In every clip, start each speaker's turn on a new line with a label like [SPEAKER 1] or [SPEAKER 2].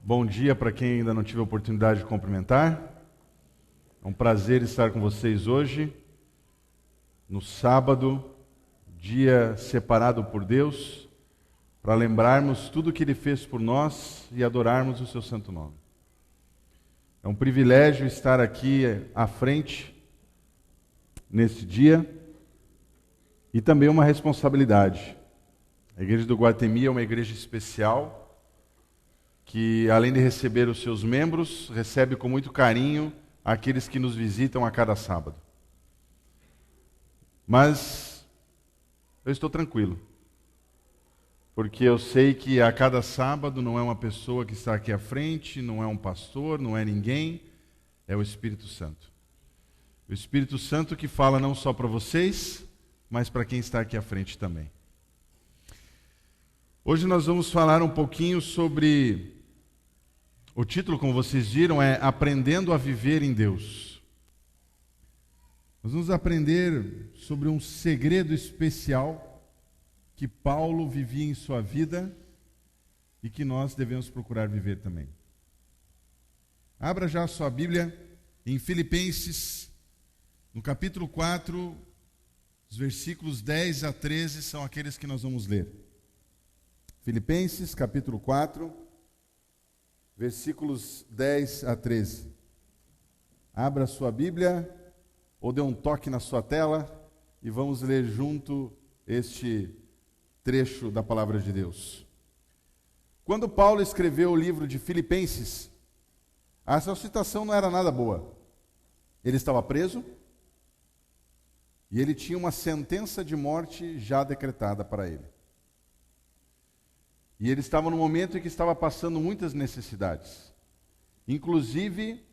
[SPEAKER 1] Bom dia para quem ainda não tive a oportunidade de cumprimentar. É um prazer estar com vocês hoje, no sábado, dia separado por Deus, para lembrarmos tudo o que Ele fez por nós e adorarmos o Seu santo nome. É um privilégio estar aqui à frente nesse dia e também uma responsabilidade. A Igreja do Guatemi é uma igreja especial que, além de receber os seus membros, recebe com muito carinho aqueles que nos visitam a cada sábado. Mas eu estou tranquilo, porque eu sei que a cada sábado não é uma pessoa que está aqui à frente, não é um pastor, não é ninguém, é o Espírito Santo. O Espírito Santo que fala não só para vocês, mas para quem está aqui à frente também. Hoje nós vamos falar um pouquinho sobre... O título, como vocês viram, é Aprendendo a Viver em Deus. Nós vamos aprender sobre um segredo especial que Paulo vivia em sua vida e que nós devemos procurar viver também. Abra já a sua Bíblia em Filipenses, no capítulo 4, os versículos 10 a 13 são aqueles que nós vamos ler. Filipenses, capítulo 4, versículos 10 a 13. Abra a sua Bíblia ou dê um toque na sua tela e vamos ler junto este trecho da palavra de Deus. Quando Paulo escreveu o livro de Filipenses, a sua situação não era nada boa. Ele estava preso e ele tinha uma sentença de morte já decretada para ele. E ele estava no momento em que estava passando muitas necessidades, inclusive,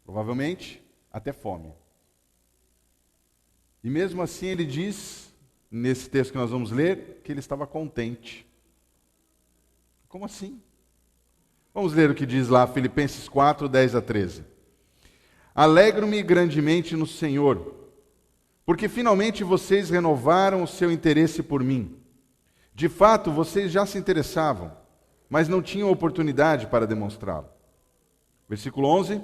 [SPEAKER 1] provavelmente, até fome. E mesmo assim ele diz, nesse texto que nós vamos ler, que ele estava contente. Como assim? Vamos ler o que diz lá, Filipenses 4, 10 a 13. Alegro-me grandemente no Senhor, porque finalmente vocês renovaram o seu interesse por mim. De fato, vocês já se interessavam, mas não tinham oportunidade para demonstrá-lo. Versículo 11.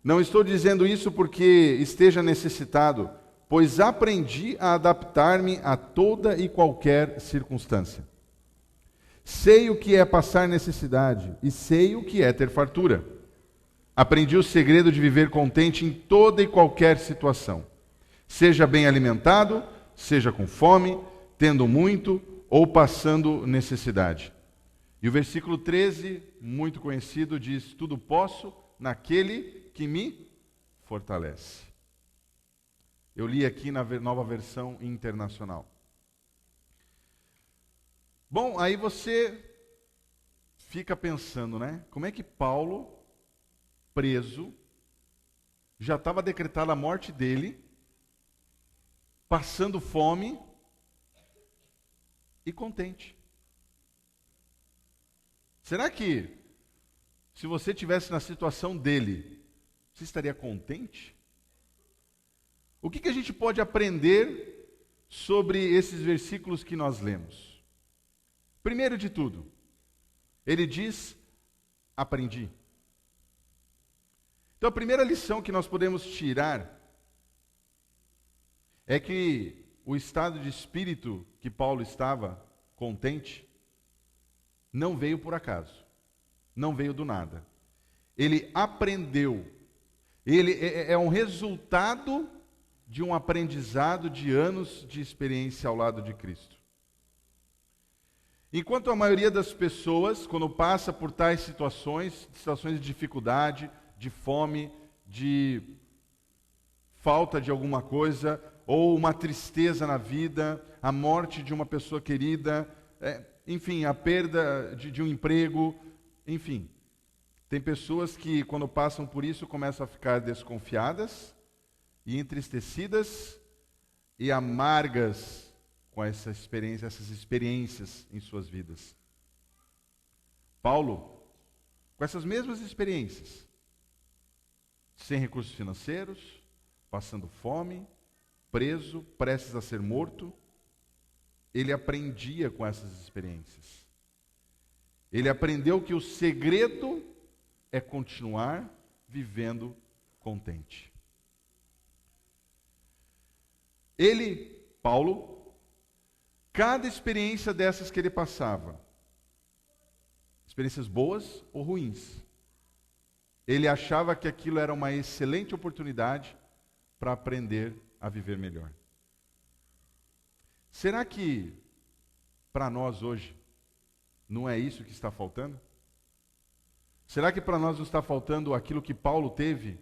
[SPEAKER 1] Não estou dizendo isso porque esteja necessitado, pois aprendi a adaptar-me a toda e qualquer circunstância. Sei o que é passar necessidade e sei o que é ter fartura. Aprendi o segredo de viver contente em toda e qualquer situação. Seja bem alimentado, seja com fome, tendo muito ou passando necessidade. E o versículo 13, muito conhecido, diz: tudo posso naquele que me fortalece. Eu li aqui na nova versão internacional. Bom, aí você fica pensando, né? Como é que Paulo, preso, já estava decretada a morte dele, passando fome e contente. Será que, se você estivesse na situação dele, você estaria contente? O que a gente pode aprender sobre esses versículos que nós lemos? Primeiro de tudo, ele diz, aprendi. Então a primeira lição que nós podemos tirar é que o estado de espírito que Paulo estava, contente, não veio por acaso, não veio do nada. Ele aprendeu, ele é um resultado de um aprendizado de anos de experiência ao lado de Cristo. Enquanto a maioria das pessoas, quando passa por tais situações de dificuldade, de fome, de falta de alguma coisa, ou uma tristeza na vida, a morte de uma pessoa querida, enfim, a perda de um emprego, enfim. Tem pessoas que, quando passam por isso, começam a ficar desconfiadas e entristecidas e amargas com essas experiências em suas vidas. Paulo, com essas mesmas experiências, sem recursos financeiros, passando fome, preso, prestes a ser morto, ele aprendia com essas experiências. Ele aprendeu que o segredo é continuar vivendo contente. Ele, Paulo, cada experiência dessas que ele passava, experiências boas ou ruins, ele achava que aquilo era uma excelente oportunidade para aprender a viver melhor. Será que para nós hoje não é isso que está faltando? Será que para nós não está faltando aquilo que Paulo teve,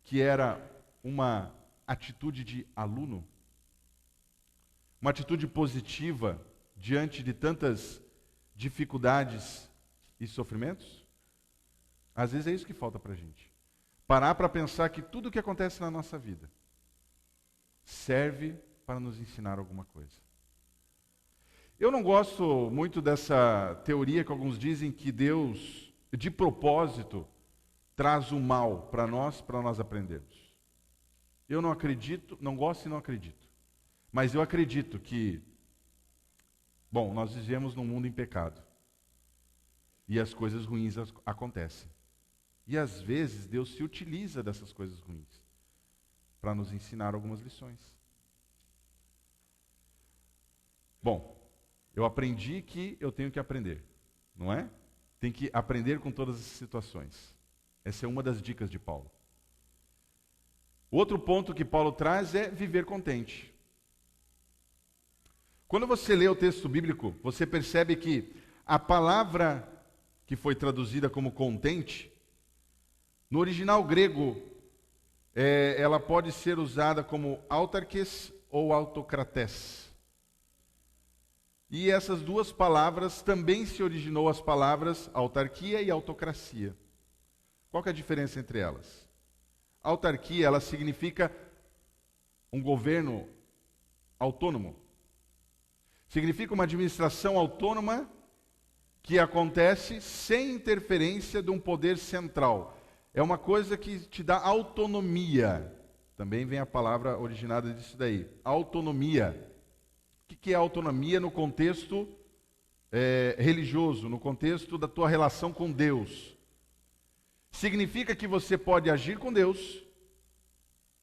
[SPEAKER 1] que era uma atitude de aluno? Uma atitude positiva diante de tantas dificuldades e sofrimentos? Às vezes é isso que falta para a gente. Parar para pensar que tudo o que acontece na nossa vida serve para nos ensinar alguma coisa. Eu não gosto muito dessa teoria que alguns dizem que Deus, de propósito, traz o mal para nós aprendermos. Eu não acredito, não gosto e não acredito. Mas eu acredito que, bom, nós vivemos num mundo em pecado. E as coisas ruins acontecem. E às vezes Deus se utiliza dessas coisas ruins para nos ensinar algumas lições. Bom, eu aprendi que eu tenho que aprender, não é? Tem que aprender com todas as situações. Essa é uma das dicas de Paulo. Outro ponto que Paulo traz é viver contente. Quando você lê o texto bíblico, você percebe que a palavra que foi traduzida como contente, no original grego, ela pode ser usada como autarkes ou autocrates. E essas duas palavras também se originou as palavras autarquia e autocracia. Qual que é a diferença entre elas? Autarquia, ela significa um governo autônomo. Significa uma administração autônoma que acontece sem interferência de um poder central. É uma coisa que te dá autonomia. Também vem a palavra originada disso daí. Autonomia. O que é autonomia no contexto religioso, no contexto da tua relação com Deus? Significa que você pode agir com Deus,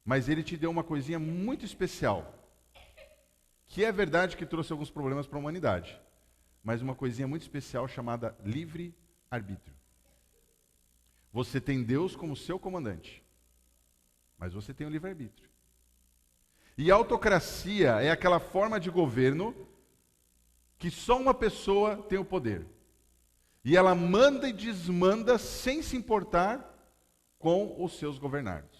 [SPEAKER 1] mas Ele te deu uma coisinha muito especial, que é verdade que trouxe alguns problemas para a humanidade, mas uma coisinha muito especial chamada livre-arbítrio. Você tem Deus como seu comandante, mas você tem o livre-arbítrio. E autocracia é aquela forma de governo que só uma pessoa tem o poder. E ela manda e desmanda sem se importar com os seus governados.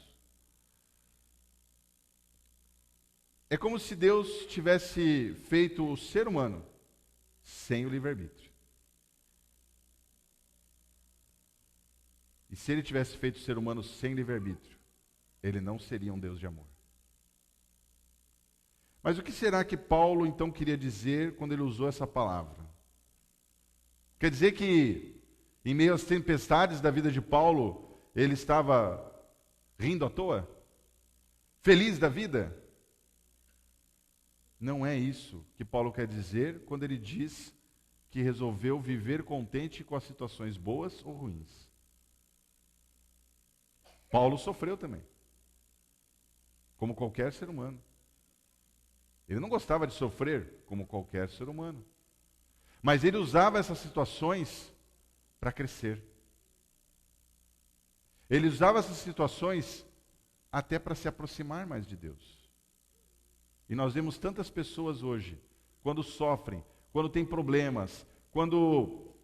[SPEAKER 1] É como se Deus tivesse feito o ser humano sem o livre-arbítrio. E se ele tivesse feito o ser humano sem livre-arbítrio, ele não seria um Deus de amor. Mas o que será que Paulo então queria dizer quando ele usou essa palavra? Quer dizer que em meio às tempestades da vida de Paulo, ele estava rindo à toa? Feliz da vida? Não é isso que Paulo quer dizer quando ele diz que resolveu viver contente com as situações boas ou ruins. Paulo sofreu também, como qualquer ser humano. Ele não gostava de sofrer, como qualquer ser humano. Mas ele usava essas situações para crescer. Ele usava essas situações até para se aproximar mais de Deus. E nós vemos tantas pessoas hoje, quando sofrem, quando têm problemas, quando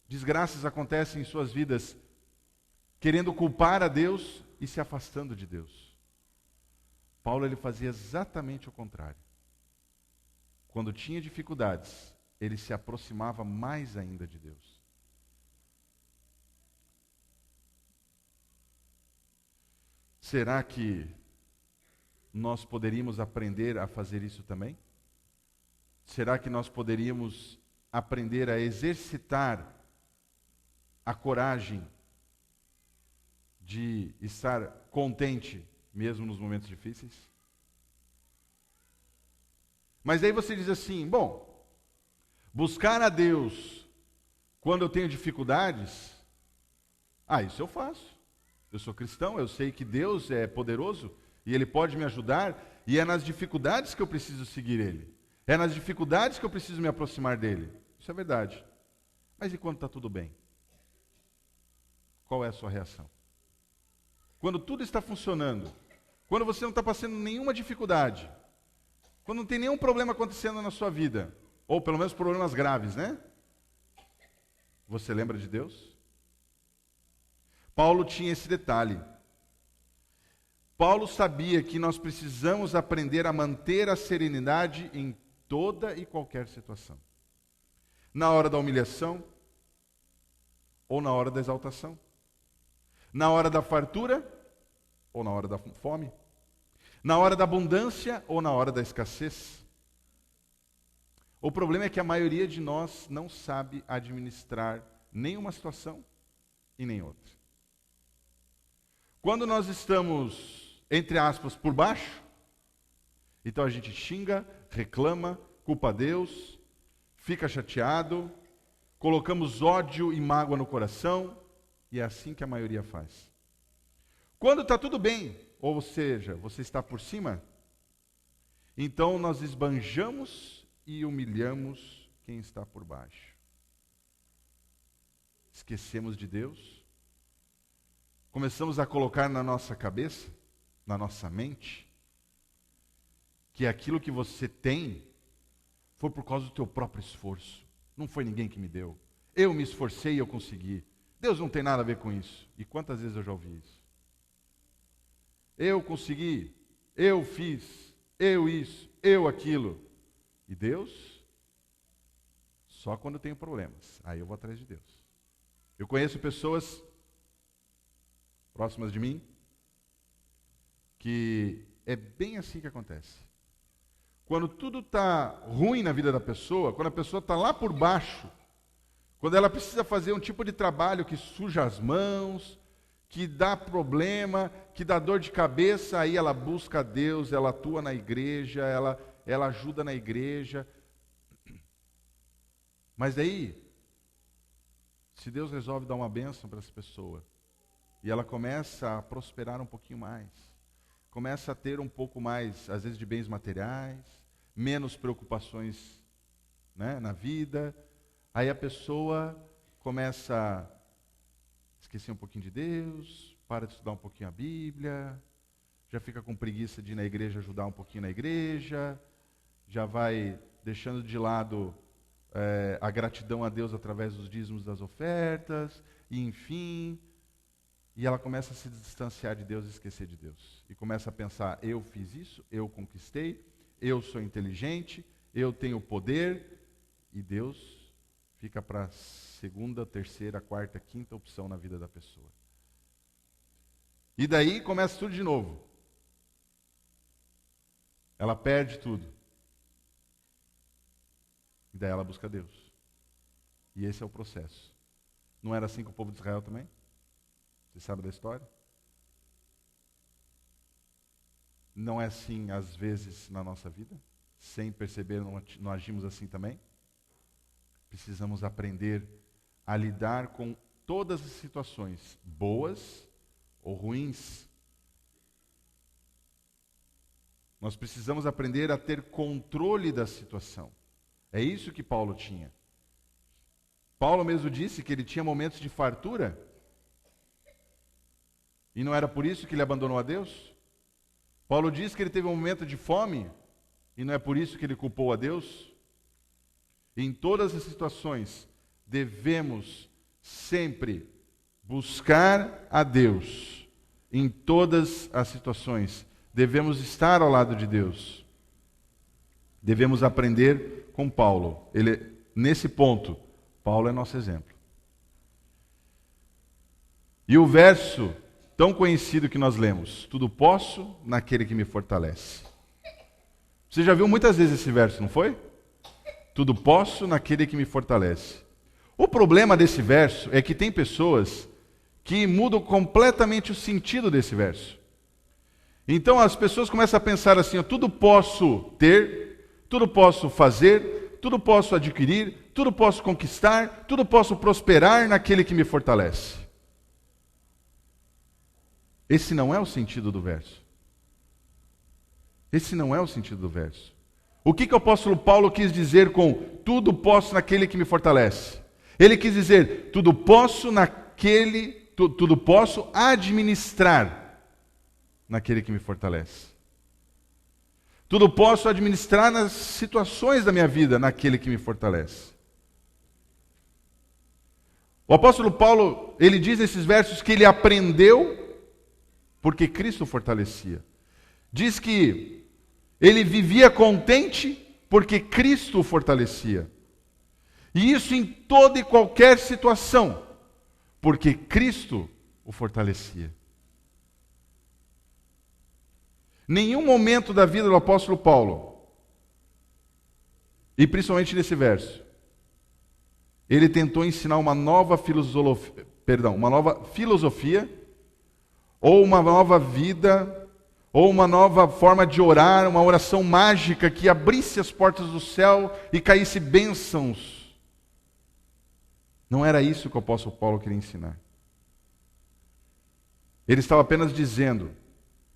[SPEAKER 1] desgraças acontecem em suas vidas, querendo culpar a Deus e se afastando de Deus. Paulo ele fazia exatamente o contrário. Quando tinha dificuldades, ele se aproximava mais ainda de Deus. Será que nós poderíamos aprender a fazer isso também? Será que nós poderíamos aprender a exercitar a coragem de estar contente mesmo nos momentos difíceis? Mas aí você diz assim, bom, buscar a Deus Quando eu tenho dificuldades, isso eu faço. Eu sou cristão, eu sei que Deus é poderoso e Ele pode me ajudar, e é nas dificuldades que eu preciso seguir Ele. É nas dificuldades que eu preciso me aproximar dEle. Isso é verdade. Mas e quando está tudo bem? Qual é a sua reação? Quando tudo está funcionando, quando você não está passando nenhuma dificuldade, quando não tem nenhum problema acontecendo na sua vida, ou pelo menos problemas graves, né? Você lembra de Deus? Paulo tinha esse detalhe. Paulo sabia que nós precisamos aprender a manter a serenidade em toda e qualquer situação. Na hora da humilhação ou na hora da exaltação. Na hora da fartura ou na hora da fome. Na hora da abundância ou na hora da escassez. O problema é que a maioria de nós não sabe administrar nenhuma situação e nem outra. Quando nós estamos, entre aspas, por baixo, então a gente xinga, reclama, culpa a Deus, fica chateado, colocamos ódio e mágoa no coração, e é assim que a maioria faz. Quando está tudo bem, ou seja, você está por cima, então nós esbanjamos e humilhamos quem está por baixo. Esquecemos de Deus, começamos a colocar na nossa cabeça, na nossa mente, que aquilo que você tem foi por causa do teu próprio esforço. Não foi ninguém que me deu. Eu me esforcei e eu consegui. Deus não tem nada a ver com isso. E quantas vezes eu já ouvi isso? Eu consegui, eu fiz, eu isso, eu aquilo. E Deus? Só quando eu tenho problemas. Aí eu vou atrás de Deus. Eu conheço pessoas próximas de mim que é bem assim que acontece. Quando tudo está ruim na vida da pessoa, quando a pessoa está lá por baixo, quando ela precisa fazer um tipo de trabalho que suja as mãos, que dá problema, que dá dor de cabeça, aí ela busca a Deus, ela atua na igreja, ela ajuda na igreja. Mas daí, se Deus resolve dar uma bênção para essa pessoa, e ela começa a prosperar um pouquinho mais, começa a ter um pouco mais, às vezes, de bens materiais, menos preocupações, né, na vida, aí a pessoa começa a esquecer um pouquinho de Deus, para de estudar um pouquinho a Bíblia, já fica com preguiça de ir na igreja ajudar um pouquinho na igreja, já vai deixando de lado a gratidão a Deus através dos dízimos das ofertas, e enfim, e ela começa a se distanciar de Deus e esquecer de Deus. E começa a pensar, eu fiz isso, eu conquistei, eu sou inteligente, eu tenho poder, e Deus fica para a segunda, terceira, quarta, quinta opção na vida da pessoa. E daí começa tudo de novo. Ela perde tudo. E daí ela busca Deus. E esse é o processo. Não era assim com o povo de Israel também? Você sabe da história? Não é assim, às vezes, na nossa vida? Sem perceber, não agimos assim também? Precisamos aprender a lidar com todas as situações, boas ou ruins. Nós precisamos aprender a ter controle da situação. É isso que Paulo tinha. Paulo mesmo disse que ele tinha momentos de fartura. E não era por isso que ele abandonou a Deus? Paulo diz que ele teve um momento de fome, e não é por isso que ele culpou a Deus? Em todas as situações, devemos sempre buscar a Deus. Em todas as situações, devemos estar ao lado de Deus. Devemos aprender com Paulo. Nesse ponto, Paulo é nosso exemplo. E o verso tão conhecido que nós lemos, tudo posso naquele que me fortalece. Você já viu muitas vezes esse verso, não foi? Tudo posso naquele que me fortalece. O problema desse verso é que tem pessoas que mudam completamente o sentido desse verso. Então as pessoas começam a pensar assim, tudo posso ter, tudo posso fazer, tudo posso adquirir, tudo posso conquistar, tudo posso prosperar naquele que me fortalece. Esse não é o sentido do verso. Esse não é o sentido do verso. O que o apóstolo Paulo quis dizer com tudo posso naquele que me fortalece? Ele quis dizer, tudo posso tudo posso administrar naquele que me fortalece. Tudo posso administrar nas situações da minha vida naquele que me fortalece. O apóstolo Paulo, ele diz nesses versos que ele aprendeu porque Cristo o fortalecia. Diz que ele vivia contente porque Cristo o fortalecia. E isso em toda e qualquer situação, porque Cristo o fortalecia. Nenhum momento da vida do apóstolo Paulo, e principalmente nesse verso, ele tentou ensinar uma nova filosofia, ou uma nova vida, ou uma nova forma de orar, uma oração mágica que abrisse as portas do céu e caísse bênçãos. Não era isso que o apóstolo Paulo queria ensinar. Ele estava apenas dizendo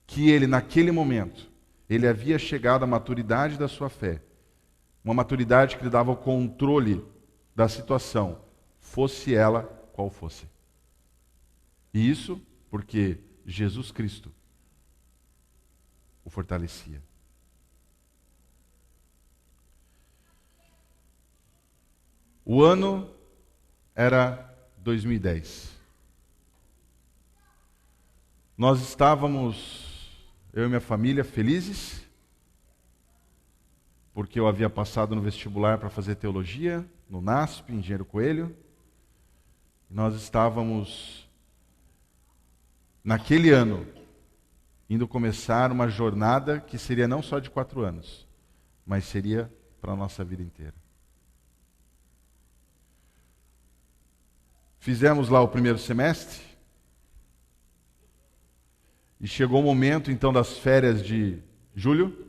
[SPEAKER 1] que ele, naquele momento, ele havia chegado à maturidade da sua fé. Uma maturidade que lhe dava o controle da situação, fosse ela qual fosse. E isso porque Jesus Cristo o fortalecia. O ano era 2010. Nós estávamos, eu e minha família, felizes, porque eu havia passado no vestibular para fazer teologia, no NASP, Engenheiro Coelho. Nós estávamos, naquele ano, indo começar uma jornada que seria não só de 4 anos, mas seria para a nossa vida inteira. Fizemos lá o primeiro semestre, e chegou o momento então das férias de julho,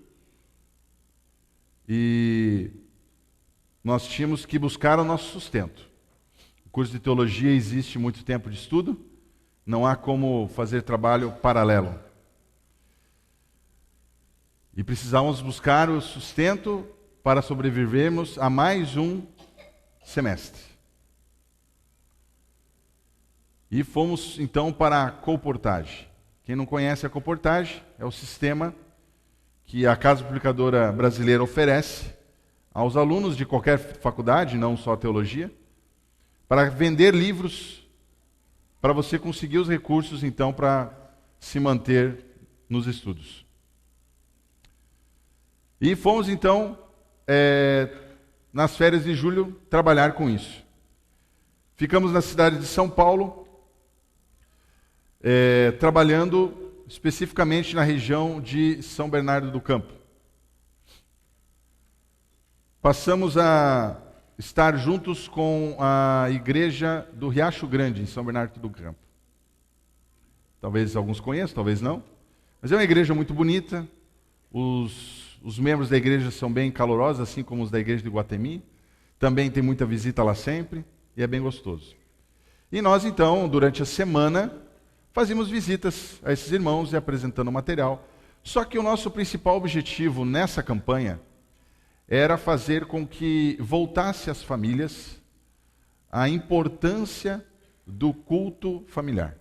[SPEAKER 1] e nós tínhamos que buscar o nosso sustento. O curso de teologia existe muito tempo de estudo, não há como fazer trabalho paralelo. E precisávamos buscar o sustento para sobrevivermos a mais um semestre. E fomos então para a colportagem. Quem não conhece a colportagem é o sistema que a Casa Publicadora Brasileira oferece aos alunos de qualquer faculdade, não só teologia, para vender livros, para você conseguir os recursos então para se manter nos estudos. E fomos então, nas férias de julho, trabalhar com isso. Ficamos na cidade de São Paulo, trabalhando especificamente na região de São Bernardo do Campo. Passamos a estar juntos com a igreja do Riacho Grande, em São Bernardo do Campo. Talvez alguns conheçam, talvez não. Mas é uma igreja muito bonita. Os membros da igreja são bem calorosos, assim como os da igreja de Iguatemi. Também tem muita visita lá sempre, e é bem gostoso. E nós, então, durante a semana, fazíamos visitas a esses irmãos e apresentando material. Só que o nosso principal objetivo nessa campanha era fazer com que voltasse às famílias a importância do culto familiar.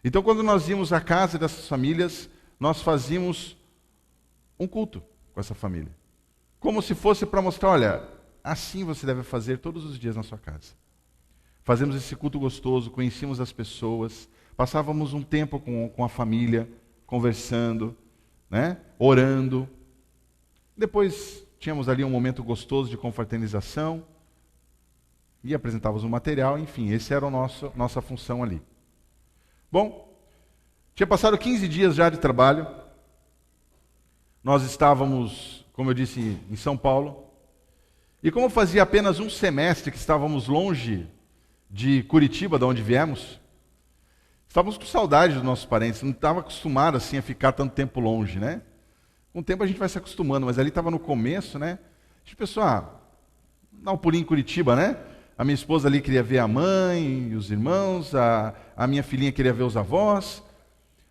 [SPEAKER 1] Então, quando nós íamos à casa dessas famílias, nós fazíamos um culto com essa família. Como se fosse para mostrar, olha, assim você deve fazer todos os dias na sua casa. Fazemos esse culto gostoso, conhecíamos as pessoas, passávamos um tempo com a família, conversando, orando. Depois tínhamos ali um momento gostoso de confraternização e apresentávamos o material, enfim, essa era a nossa função ali. Bom, tinha passado 15 dias já de trabalho, nós estávamos, como eu disse, em São Paulo, e como fazia apenas um semestre que estávamos longe de Curitiba, de onde viemos, estávamos com saudade dos nossos parentes, não estava acostumado assim a ficar tanto tempo longe, Com o tempo a gente vai se acostumando, mas ali estava no começo, A gente pensou, dar um pulinho em Curitiba, né? A minha esposa ali queria ver a mãe e os irmãos, a minha filhinha queria ver os avós.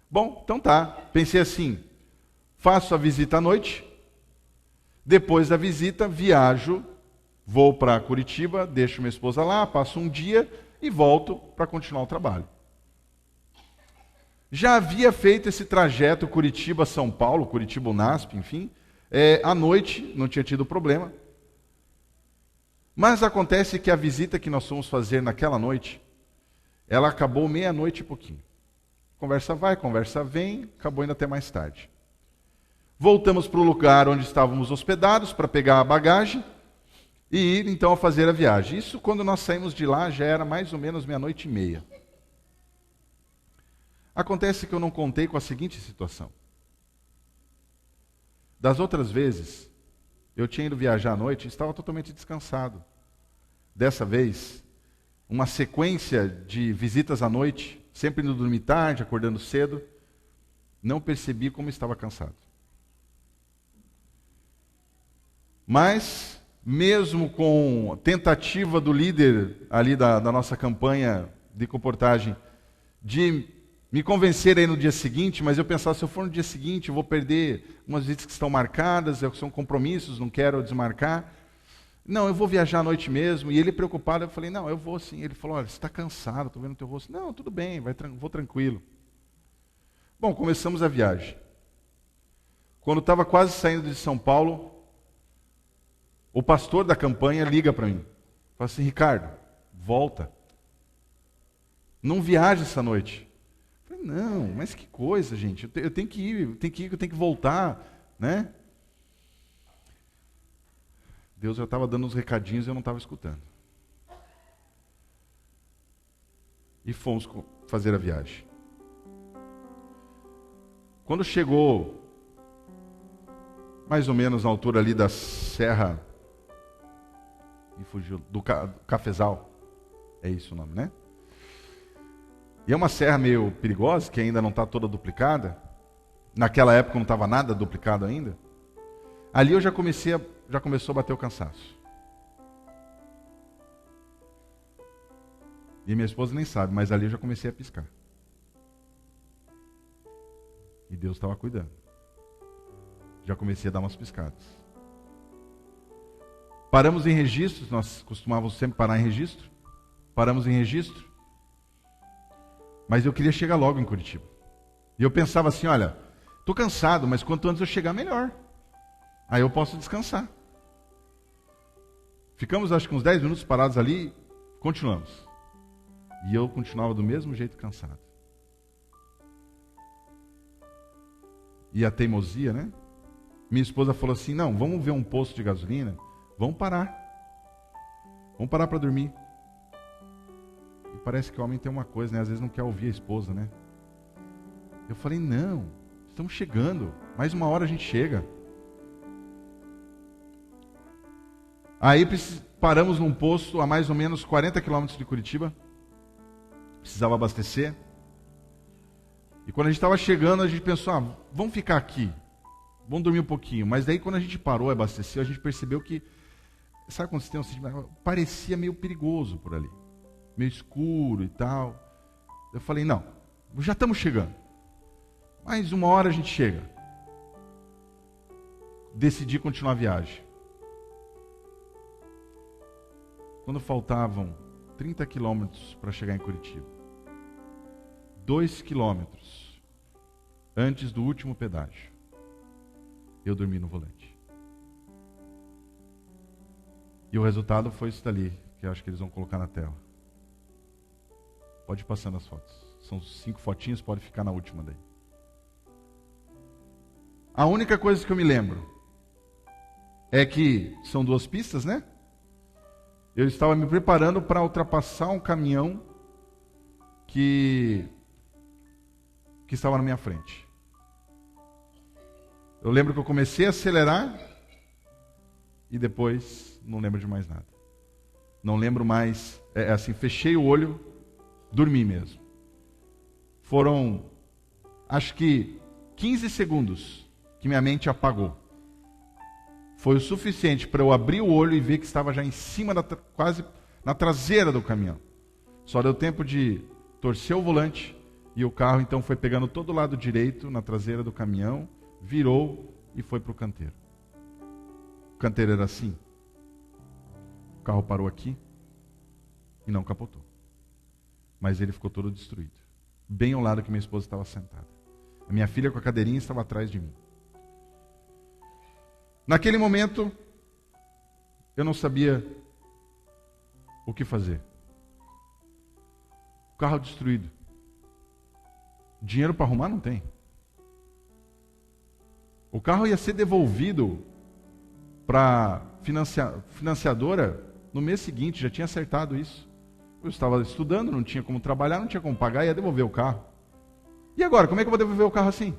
[SPEAKER 1] Bom, então tá. Pensei assim, faço a visita à noite, depois da visita viajo, vou para Curitiba, deixo minha esposa lá, passo um dia e volto para continuar o trabalho. Já havia feito esse trajeto Curitiba-São Paulo, Curitiba-Unasp, enfim, à noite, não tinha tido problema. Mas acontece que a visita que nós fomos fazer naquela noite, ela acabou meia-noite e pouquinho. Conversa vai, conversa vem, acabou indo até mais tarde. Voltamos para o lugar onde estávamos hospedados para pegar a bagagem e ir então a fazer a viagem. Isso quando nós saímos de lá já era mais ou menos meia-noite e meia. Acontece que eu não contei com a seguinte situação. Das outras vezes, eu tinha ido viajar à noite e estava totalmente descansado. Dessa vez, uma sequência de visitas à noite, sempre indo dormir tarde, acordando cedo, não percebi como estava cansado. Mas, mesmo com a tentativa do líder ali da nossa campanha de comportagem de me convencer aí no dia seguinte, mas eu pensava, se eu for no dia seguinte, eu vou perder umas visitas que estão marcadas, são compromissos, não quero desmarcar. Não, eu vou viajar à noite mesmo. E ele preocupado, eu falei, não, eu vou sim. Ele falou, olha, você está cansado, estou vendo o teu rosto. Não, tudo bem, vou tranquilo. Bom, começamos a viagem. Quando estava quase saindo de São Paulo, o pastor da campanha liga para mim. Fala assim, Ricardo, volta. Não viaja essa noite. Eu falei, não, mas que coisa, gente. Eu tenho que ir, eu tenho que voltar, né? Deus já estava dando uns recadinhos e eu não estava escutando. E fomos fazer a viagem. Quando chegou, mais ou menos na altura ali da Serra, e fugiu, do Cafezal, é isso o nome, né? E é uma serra meio perigosa, que ainda não está toda duplicada. Naquela época não estava nada duplicado ainda. Ali eu já começou a bater o cansaço. E minha esposa nem sabe, mas ali eu já comecei a piscar. E Deus estava cuidando. Já comecei a dar umas piscadas. Paramos em registros, nós costumávamos sempre parar em registro. Paramos em registro. Mas eu queria chegar logo em Curitiba. E eu pensava assim, olha, estou cansado, mas quanto antes eu chegar, melhor. Aí eu posso descansar. Ficamos acho que uns 10 minutos parados ali, continuamos. E eu continuava do mesmo jeito cansado. E a teimosia, né? Minha esposa falou assim, não, vamos ver um posto de gasolina, vamos parar. Vamos parar para dormir. E parece que o homem tem uma coisa, né? Às vezes não quer ouvir a esposa, né? Eu falei, não, estamos chegando. Mais uma hora a gente chega. Aí paramos num posto a mais ou menos 40 quilômetros de Curitiba. Precisava abastecer. E quando a gente estava chegando, a gente pensou, vamos ficar aqui. Vamos dormir um pouquinho. Mas daí quando a gente parou e abasteceu, a gente percebeu que, sabe quando você tem um sentimento? Parecia meio perigoso por ali. Meio escuro e tal. Eu falei, não, já estamos chegando. Mais uma hora a gente chega. Decidi continuar a viagem. Quando faltavam 30 quilômetros para chegar em Curitiba, 2 quilômetros antes do último pedágio, eu dormi no volante. E o resultado foi isso dali, que eu acho que eles vão colocar na tela. Pode ir passando as fotos. São 5 fotinhos, pode ficar na última daí. A única coisa que eu me lembro é que são 2 pistas, né? Eu estava me preparando para ultrapassar um caminhão que estava na minha frente. Eu lembro que eu comecei a acelerar e depois não lembro de mais nada. Não lembro mais, assim, fechei o olho, dormi mesmo. Foram, acho que 15 segundos que minha mente apagou. Foi o suficiente para eu abrir o olho e ver que estava já em cima, quase na traseira do caminhão. Só deu tempo de torcer o volante e o carro então foi pegando todo o lado direito na traseira do caminhão, virou e foi para o canteiro. O canteiro era assim. O carro parou aqui e não capotou. Mas ele ficou todo destruído. Bem ao lado que minha esposa estava sentada. A minha filha com a cadeirinha estava atrás de mim. Naquele momento, eu não sabia o que fazer. O carro destruído. Dinheiro para arrumar não tem. O carro ia ser devolvido para financiadora no mês seguinte, já tinha acertado isso. Eu estava estudando, não tinha como trabalhar, não tinha como pagar, ia devolver o carro. E agora, como é que eu vou devolver o carro assim?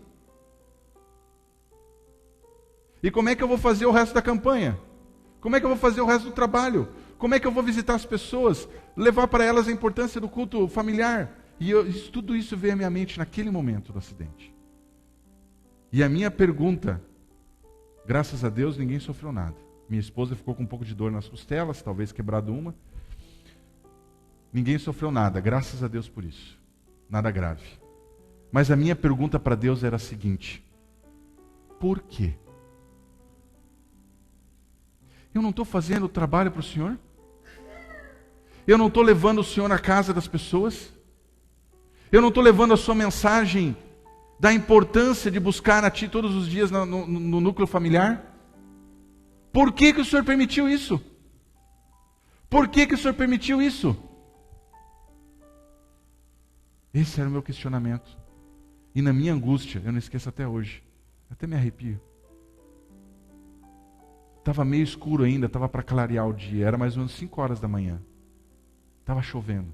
[SPEAKER 1] E como é que eu vou fazer o resto da campanha? Como é que eu vou fazer o resto do trabalho? Como é que eu vou visitar as pessoas? Levar para elas a importância do culto familiar? E tudo isso veio à minha mente naquele momento do acidente. E a minha pergunta, graças a Deus ninguém sofreu nada. Minha esposa ficou com um pouco de dor nas costelas, talvez quebrado uma. Ninguém sofreu nada, graças a Deus por isso. Nada grave. Mas a minha pergunta para Deus era a seguinte: por quê? Eu não estou fazendo o trabalho para o Senhor? Eu não estou levando o Senhor à casa das pessoas? Eu não estou levando a sua mensagem da importância de buscar a Ti todos os dias no núcleo familiar? Por que o Senhor permitiu isso? Por que o Senhor permitiu isso? Esse era o meu questionamento. E na minha angústia, eu não esqueço até hoje, até me arrepio. Estava meio escuro ainda, estava para clarear o dia, era mais ou menos 5 horas da manhã. Estava chovendo.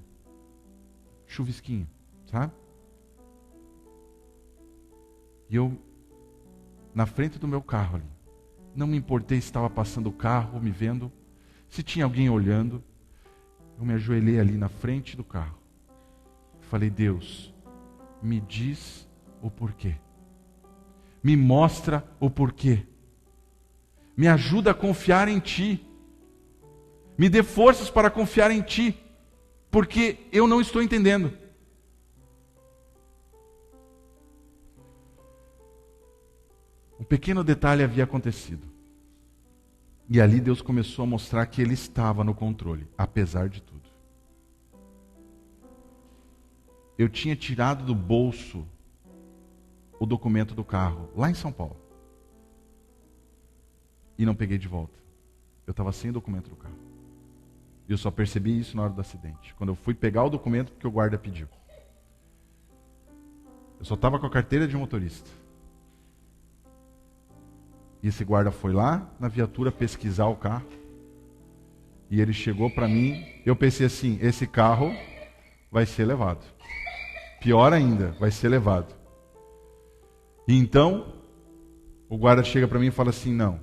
[SPEAKER 1] Chuvisquinho, sabe? E eu, na frente do meu carro ali, não me importei se estava passando o carro, me vendo, se tinha alguém olhando. Eu me ajoelhei ali na frente do carro. Falei: Deus, me diz o porquê. Me mostra o porquê. Me ajuda a confiar em Ti. Me dê forças para confiar em Ti. Porque eu não estou entendendo. Um pequeno detalhe havia acontecido. E ali Deus começou a mostrar que Ele estava no controle, apesar de tudo. Eu tinha tirado do bolso o documento do carro, lá em São Paulo. E não peguei de volta. Eu estava sem o documento do carro. E eu só percebi isso na hora do acidente. Quando eu fui pegar o documento, porque o guarda pediu. Eu só estava com a carteira de motorista. E esse guarda foi lá na viatura pesquisar o carro. E ele chegou para mim. Eu pensei assim: esse carro vai ser levado. Pior ainda, vai ser levado. E então, o guarda chega para mim e fala assim: não,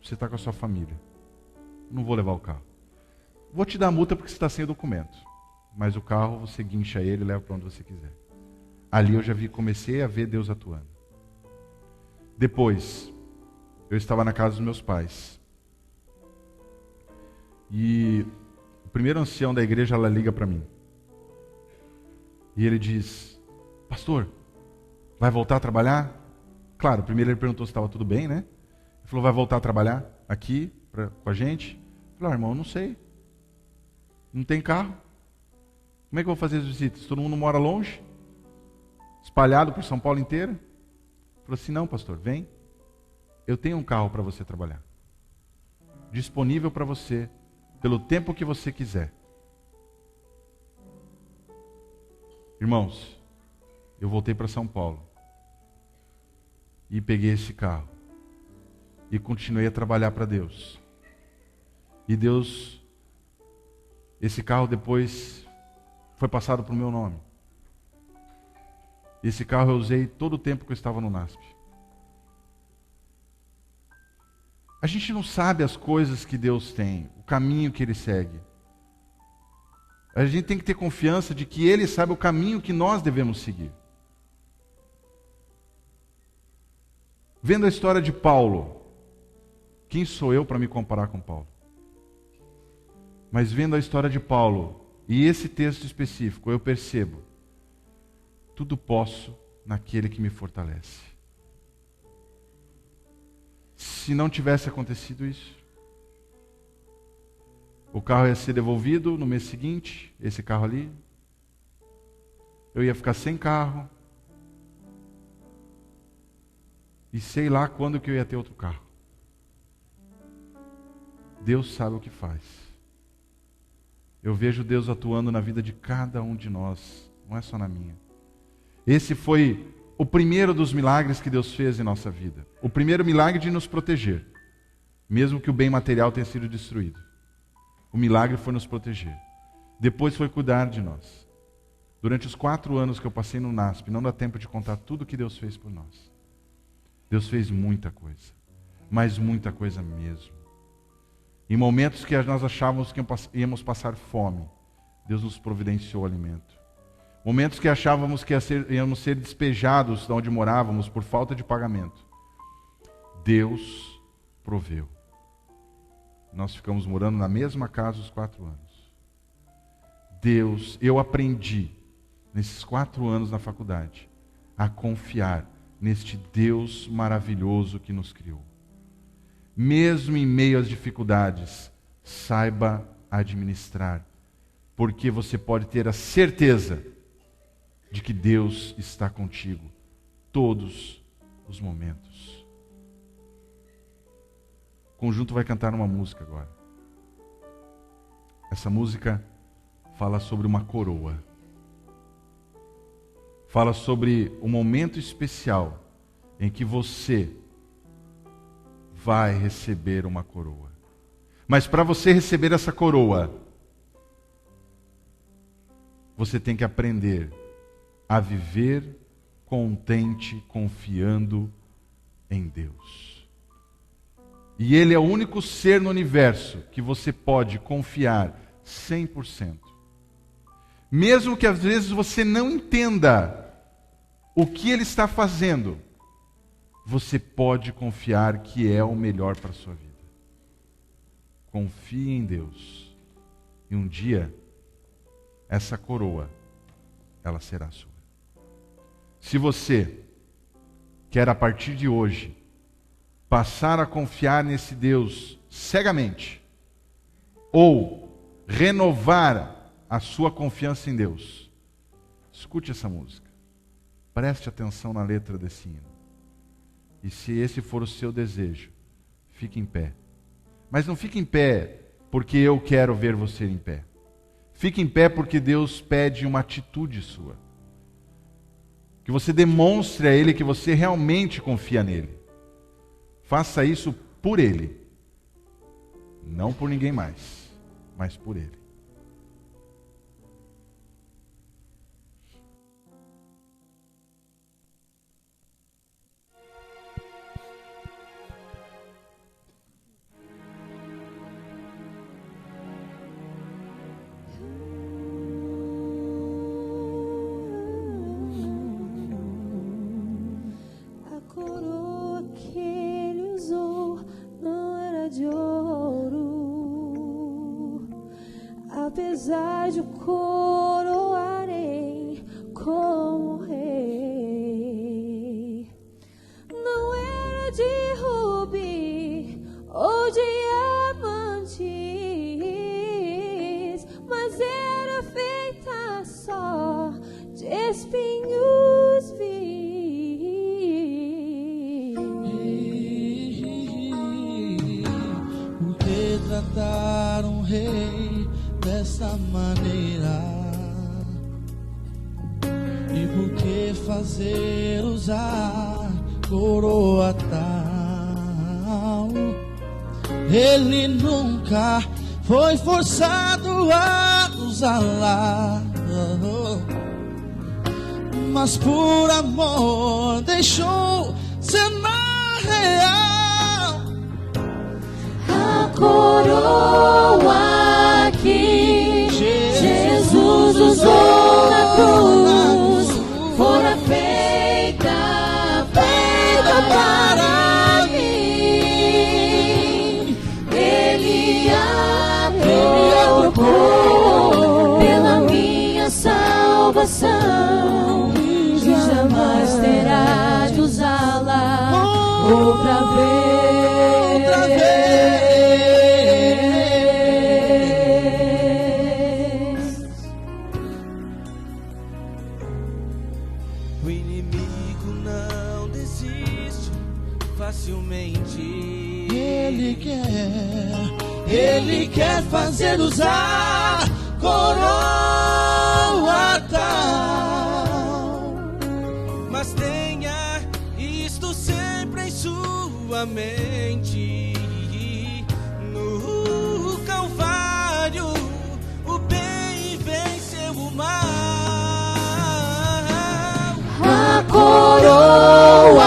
[SPEAKER 1] você está com a sua família. Não vou levar o carro. Vou te dar a multa porque você está sem o documento. Mas o carro você guincha ele e leva para onde você quiser. Ali eu já comecei a ver Deus atuando. Depois, eu estava na casa dos meus pais. E o primeiro ancião da igreja, ela liga para mim. E ele diz: pastor, vai voltar a trabalhar? Claro, primeiro ele perguntou se estava tudo bem, né? Ele falou: vai voltar a trabalhar aqui com a gente? Eu falei: irmão, eu não sei. Não tem carro. Como é que eu vou fazer as visitas? Todo mundo mora longe? Espalhado por São Paulo inteira? Ele falou assim: não, pastor, vem. Eu tenho um carro para você trabalhar. Disponível para você, pelo tempo que você quiser. Irmãos, eu voltei para São Paulo. E peguei esse carro. E continuei a trabalhar para Deus. E Deus, esse carro depois foi passado para o meu nome. Esse carro eu usei todo o tempo que eu estava no NASP. A gente não sabe as coisas que Deus tem, o caminho que Ele segue. A gente tem que ter confiança de que Ele sabe o caminho que nós devemos seguir. Vendo a história de Paulo, Quem sou eu para me comparar com Paulo? Mas vendo a história de Paulo e esse texto específico, eu percebo: tudo posso naquele que me fortalece. Se não tivesse acontecido isso, o carro ia ser devolvido no mês seguinte, esse carro ali. Eu ia ficar sem carro. E sei lá quando que eu ia ter outro carro. Deus sabe o que faz. Eu vejo Deus atuando na vida de cada um de nós, não é só na minha. Esse foi o primeiro dos milagres que Deus fez em nossa vida. O primeiro milagre de nos proteger, mesmo que o bem material tenha sido destruído. O milagre foi nos proteger. Depois foi cuidar de nós. Durante os 4 anos que eu passei no NASP, não dá tempo de contar tudo que Deus fez por nós. Deus fez muita coisa, mas muita coisa mesmo. Em momentos que nós achávamos que íamos passar fome, Deus nos providenciou alimento. Momentos que achávamos que íamos ser despejados de onde morávamos por falta de pagamento, Deus proveu. Nós ficamos morando na mesma casa os 4 anos. Eu aprendi nesses 4 anos na faculdade a confiar neste Deus maravilhoso que nos criou. Mesmo em meio às dificuldades, saiba administrar, porque você pode ter a certeza de que Deus está contigo todos os momentos. O conjunto vai cantar uma música agora. Essa música fala sobre uma coroa. Fala sobre um momento especial em que você vai receber uma coroa. Mas para você receber essa coroa, você tem que aprender a viver contente, confiando em Deus. E Ele é o único ser no universo que você pode confiar 100%. Mesmo que às vezes você não entenda o que Ele está fazendo, você pode confiar que é o melhor para a sua vida. Confie em Deus. E um dia, essa coroa, ela será sua. Se você quer a partir de hoje passar a confiar nesse Deus cegamente, ou renovar a sua confiança em Deus, escute essa música. Preste atenção na letra desse hino. E se esse for o seu desejo, fique em pé. Mas não fique em pé porque eu quero ver você em pé. Fique em pé porque Deus pede uma atitude sua. Que você demonstre a Ele que você realmente confia nele. Faça isso por Ele. Não por ninguém mais, mas por Ele.
[SPEAKER 2] Apesar de o coroarem como rei, não era de rubi ou diamantes, mas era feita só de espinhos vil.
[SPEAKER 3] Por que tratar um rei dessa maneira? E por que fazer usar coroa tal? Ele nunca foi forçado a usá-la, mas por amor deixou cena real.
[SPEAKER 2] A coroa que Jesus usou na cruz fora feita para mim.
[SPEAKER 3] O inimigo não desiste facilmente. Ele quer fazer usar coroa tal. Mas tenha isto sempre em sua mente. No Calvário o bem venceu o mal.
[SPEAKER 2] A coroa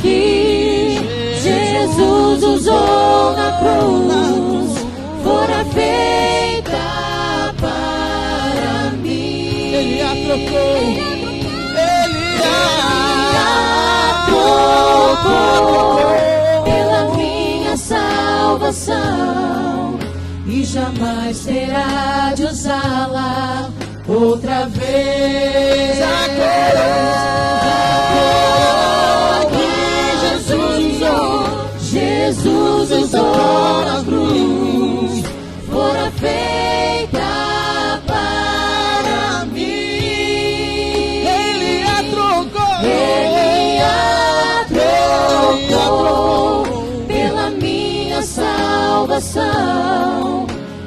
[SPEAKER 2] que Jesus usou na cruz fora feita para mim.
[SPEAKER 3] Ele a trocou. Ele a
[SPEAKER 2] trocou pela minha salvação e jamais terá de usá-la outra vez. A coroa que Jesus usou na cruz fora feita para mim.
[SPEAKER 3] Ele a trocou.
[SPEAKER 2] Ele a trocou pela minha salvação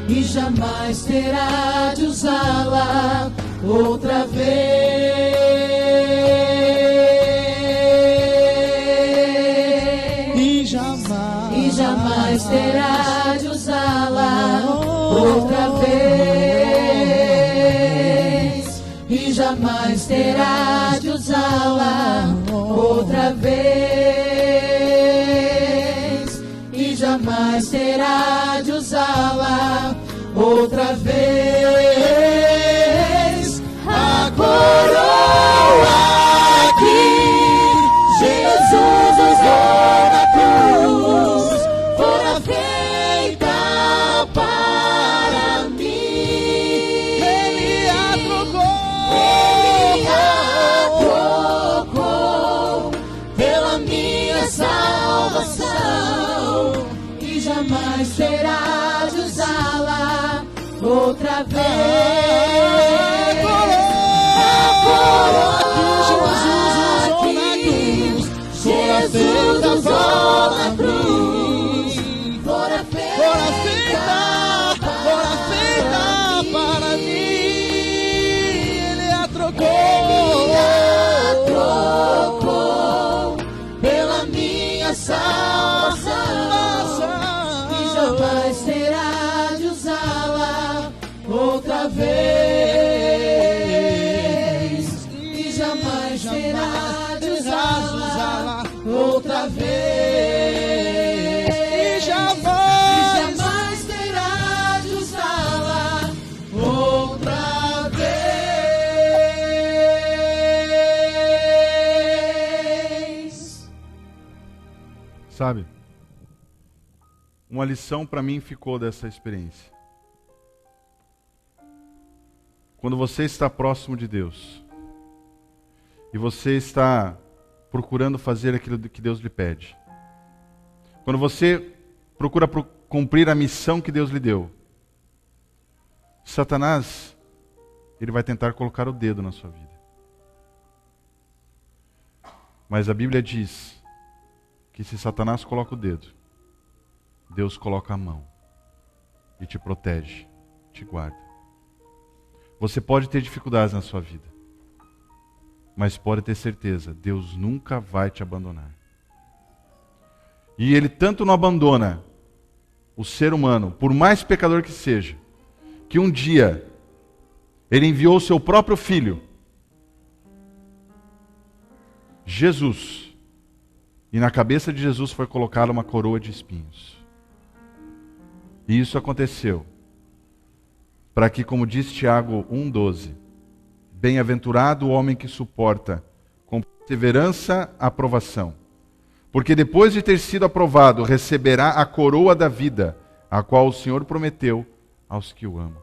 [SPEAKER 2] e jamais terá de usá-la outra vez. E jamais terá de usá-la outra vez. E jamais terá de usá-la outra vez. E jamais terá de usá-la outra vez. A coroa que Jesus usou na cruz fora feita para mim.
[SPEAKER 3] Ele a
[SPEAKER 2] trocou pela minha salvação e jamais terá de usá-la outra vez. A coroa que Jesus usou na cruz fora feita
[SPEAKER 3] para mim. Ele a
[SPEAKER 2] trocou pela minha salvação e jamais terá de usá-la outra vez. E jamais terá de usá-la outra vez.
[SPEAKER 3] E jamais
[SPEAKER 2] terá de usá-la outra vez.
[SPEAKER 1] Sabe? Uma lição para mim ficou dessa experiência. Quando você está próximo de Deus e você está procurando fazer aquilo que Deus lhe pede, quando você procura cumprir a missão que Deus lhe deu, Satanás, ele vai tentar colocar o dedo na sua vida. Mas a Bíblia diz que se Satanás coloca o dedo, Deus coloca a mão e te protege, te guarda. Você pode ter dificuldades na sua vida, mas pode ter certeza, Deus nunca vai te abandonar. E Ele tanto não abandona o ser humano, por mais pecador que seja, que um dia Ele enviou o seu próprio Filho, Jesus, e na cabeça de Jesus foi colocada uma coroa de espinhos. E isso aconteceu para que, como diz Tiago 1,12, bem-aventurado o homem que suporta com perseverança a aprovação, porque depois de ter sido aprovado, receberá a coroa da vida, a qual o Senhor prometeu aos que o amam.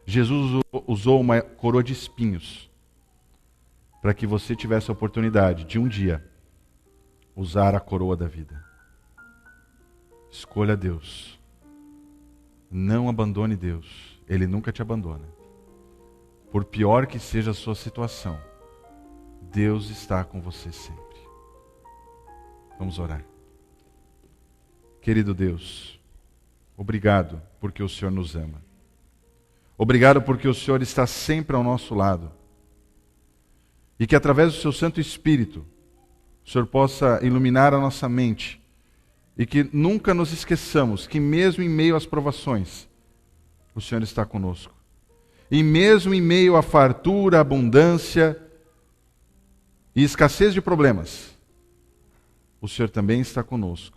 [SPEAKER 1] Jesus usou uma coroa de espinhos para que você tivesse a oportunidade de um dia usar a coroa da vida. Escolha Deus. Não abandone Deus. Ele nunca te abandona. Por pior que seja a sua situação, Deus está com você sempre. Vamos orar. Querido Deus, obrigado porque o Senhor nos ama. Obrigado porque o Senhor está sempre ao nosso lado. E que através do seu Santo Espírito, o Senhor possa iluminar a nossa mente. E que nunca nos esqueçamos que mesmo em meio às provações, o Senhor está conosco. E mesmo em meio à fartura, abundância e escassez de problemas, o Senhor também está conosco.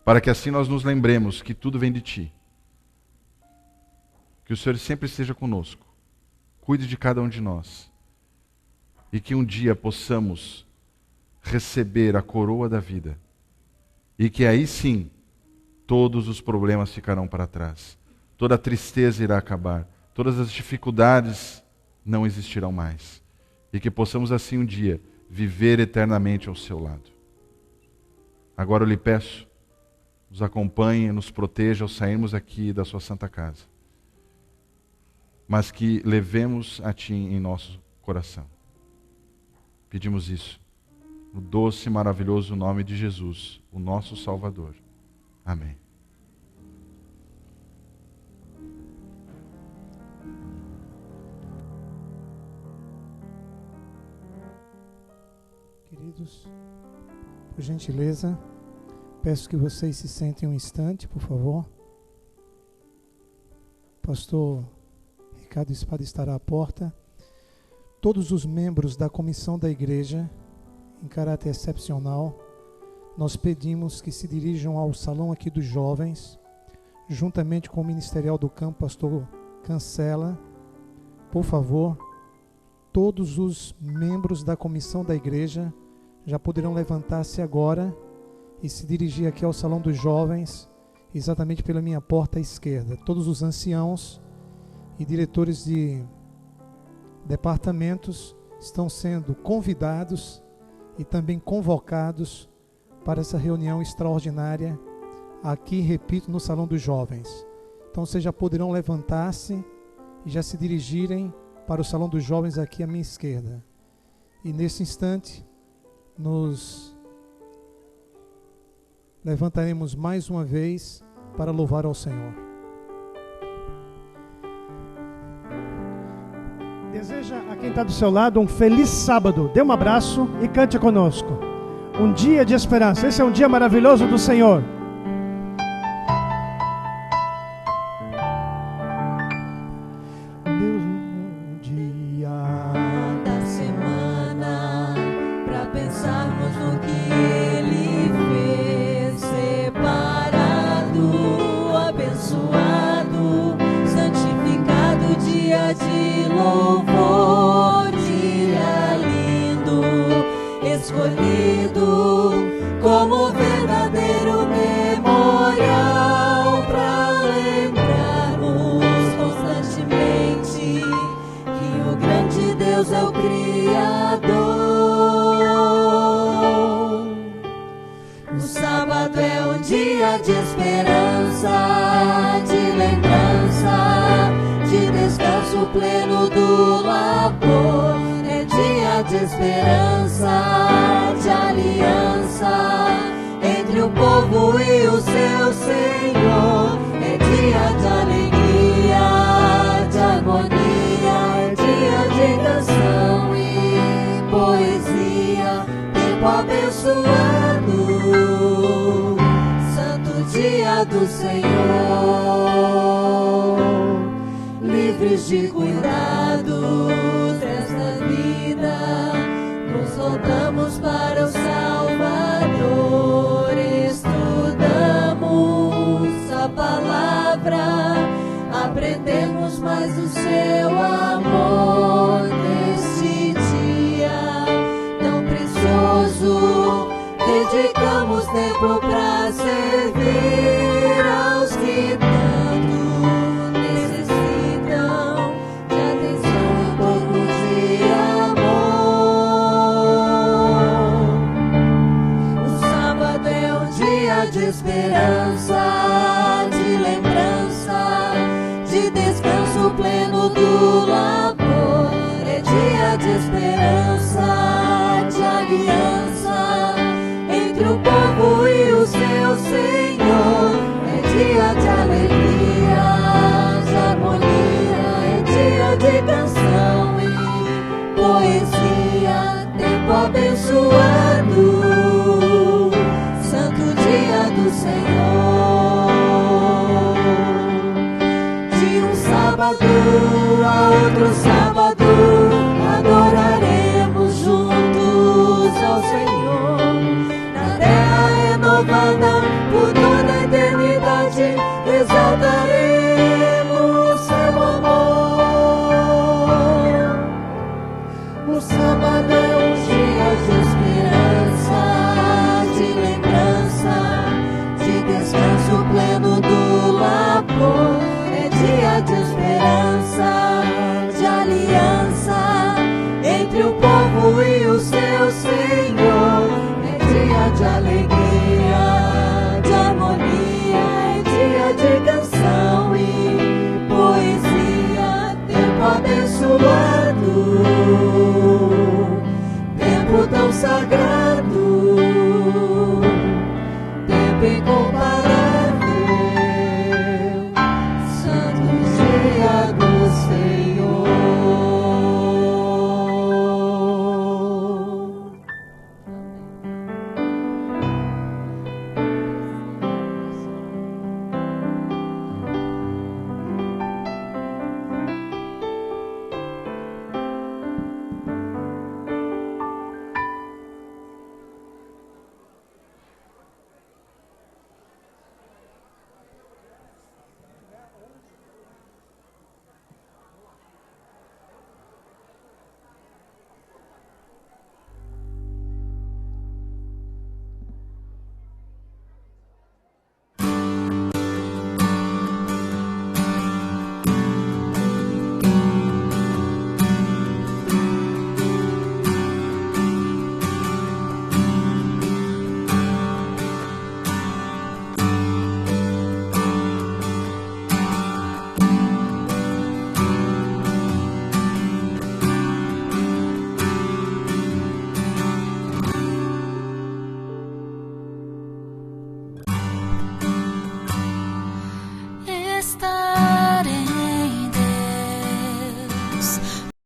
[SPEAKER 1] Para que assim nós nos lembremos que tudo vem de Ti. Que o Senhor sempre esteja conosco. Cuide de cada um de nós. E que um dia possamos receber a coroa da vida. E que aí sim, todos os problemas ficarão para trás. Toda a tristeza irá acabar. Todas as dificuldades não existirão mais. E que possamos assim um dia viver eternamente ao seu lado. Agora eu lhe peço, nos acompanhe, nos proteja ao sairmos aqui da sua santa casa. Mas que levemos a Ti em nosso coração. Pedimos isso no doce e maravilhoso nome de Jesus, o nosso Salvador. Amém.
[SPEAKER 4] Queridos, por gentileza, peço que vocês se sentem um instante, por favor. Pastor Ricardo Espada estará à porta. Todos os membros da comissão da igreja, em caráter excepcional, nós pedimos que se dirijam ao salão aqui dos jovens, juntamente com o ministerial do campo, pastor Cancela. Por favor, todos os membros da comissão da igreja já poderão levantar-se agora e se dirigir aqui ao salão dos jovens, exatamente pela minha porta à esquerda. Todos os anciãos e diretores de departamentos estão sendo convidados e também convocados para essa reunião extraordinária aqui, repito, no Salão dos Jovens. Então vocês já poderão levantar-se e já se dirigirem para o Salão dos Jovens aqui à minha esquerda. E nesse instante, nos levantaremos mais uma vez para louvar ao Senhor.
[SPEAKER 5] Deseja a quem está do seu lado um feliz sábado. Dê um abraço e cante conosco. Um dia de esperança. Esse é um dia maravilhoso do Senhor.
[SPEAKER 2] Deus, um dia da semana, pra pensarmos no que Ele fez, separado, abençoado, santificado, dia de louvor, dia lindo, escolhido como verdadeiro memorial, pra lembrarmos constantemente que o grande Deus é o Criador. O sábado é um dia de esperança, de lembrança, de descanso pleno do labor. É dia de esperança, de aliança entre o povo e o seu Senhor. É dia de alegria, de harmonia, é dia de canção e poesia, tempo abençoado, santo dia do Senhor. Livres de cuidados desta vida, nos voltamos para o Salvador. Estudamos a palavra, aprendemos mais do seu amor. Neste dia tão precioso, dedicamos tempo para servir aos que tanto necessitam de atenção e um pouco de amor. O sábado é um dia de esperança, de lembrança, de descanso pleno do labor. É dia de esperança, abençoado, santo dia do Senhor. De um sábado a outro sábado,